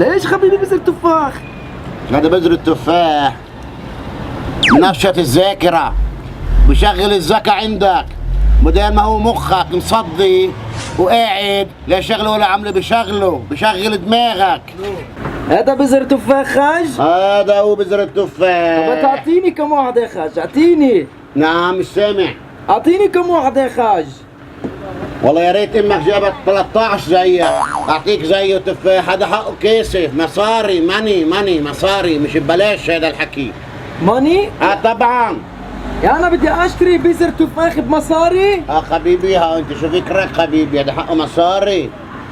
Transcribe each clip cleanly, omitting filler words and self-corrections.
ليش حبيبي بذر تفاح؟ هذا بذر التفاح نشط الذاكرة، بشغل الذكاء عندك، بدل ما هو مخك مصدي وقاعد لا شغله ولا عمله بشغل دماغك. هذا بذر تفاح خاج؟ هذا هو بذر طب التفاح. تعطيني كم واحد يا خاج؟ اعطيني. نعم مش سامع. اعطيني كم واحد يا خاج؟ والله يا ريت امك جابت 13 زيك، اعطيك زيه تفاح. هذا حقه كيسه مصاري، ماني مصاري، مش ببلاش هذا الحكي. ماني؟ طبعا. يا انا بدي اشتري بذر تفاح بمصاري؟ حبيبي، ها انت شو فكرك حبيبي؟ هذا حقه مصاري.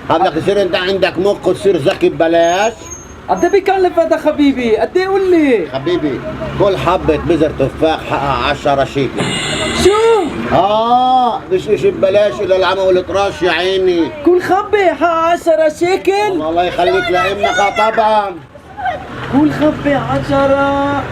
بدك تصير انت عندك مخ وتصير ذكي ببلاش. قد ايه بكلف هذا حبيبي؟ قد ايه قول لي؟ حبيبي كل حبة بذر تفاح حقها 10 شيكل. شو؟ مش ببلاش الا العمى والطراش يا عيني. كل خبة حق 10 شيكل؟ الله يخليك لامك. طبعا كل خبة 10.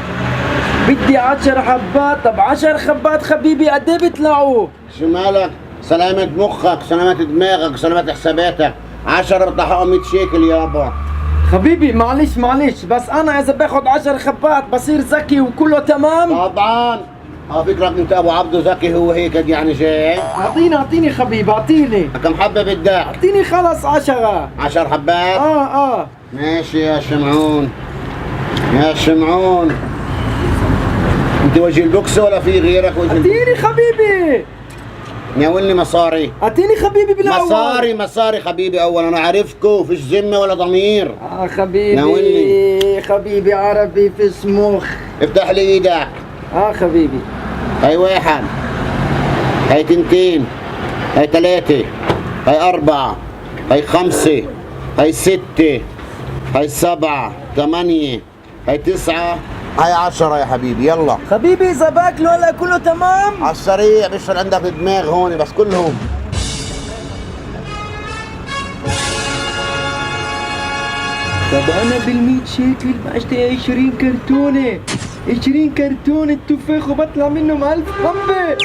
بدي 10 حبات. طب 10 حبات حبيبي قد ايه بيطلعوا؟ شو مالك؟ سلامة مخك، سلامة دماغك، سلامة حساباتك. 10 بتحقهم 100 شيكل يابا. حبيبي معلش بس انا اذا باخد 10 خبات بصير ذكي وكله تمام؟ طبعا. فكرك انت ابو عبده ذكي هو هيك يعني جاي؟ اعطيني حبيبي اعطيني. كم حبة بدك؟ اعطيني خلص 10. 10 حبات؟ ماشي يا شمعون. انت وجه البوكس ولا في غيرك وجه البوكس؟ اعطيني حبيبي. ناولني مصاري. اعطيني حبيبي بالاول. مصاري حبيبي. اول انا عارفكو فيش ذمه ولا ضمير. حبيبي ناولني. حبيبي عربي في سموخ. افتح لي ايدك. حبيبي. هاي 1، هاي 2، هاي 3، هاي 4، هاي 5، هاي 6، هاي 7، 8، هاي 9، هاي 10 يا حبيبي. يلا حبيبي اذا باكله هلا كله تمام؟ على السريع بيشتغل عندك الدماغ هون بس كلهم. طب انا بال100 شيكل بشتري 20 كرتونة. 20 كرتونة تفاح وبطلع منهم 1000 حبة.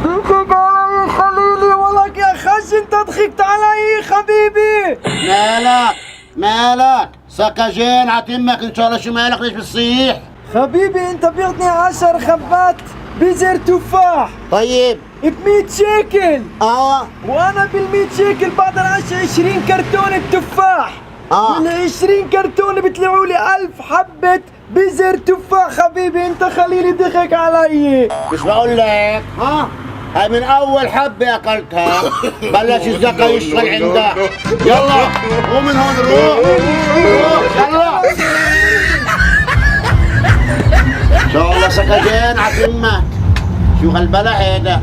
ضحك علي خليلي ولك يا خش. انت ضحكت علي حبيبي. مالك سكاجين عتمك ان شاء الله. شو مالك ليش بتصيح؟ حبيبي انت بيعطني 10 خبات بذر تفاح طيب ب100 شيكل. وانا بال100 شيكل بقدر اشتري 20 كرتونة تفاح. وال20 كرتونة بيطلعوا لي 1000 حبة بذر تفاح. حبيبي انت خليلي ضحك علي. مش بقول لك هاي من اول حبة اكلتها بلش الذكاء يشتغل عندك. يلا قوم من هون روح يلا. ان شاء الله سكاجين عتمك. شو هالبلا هيدا؟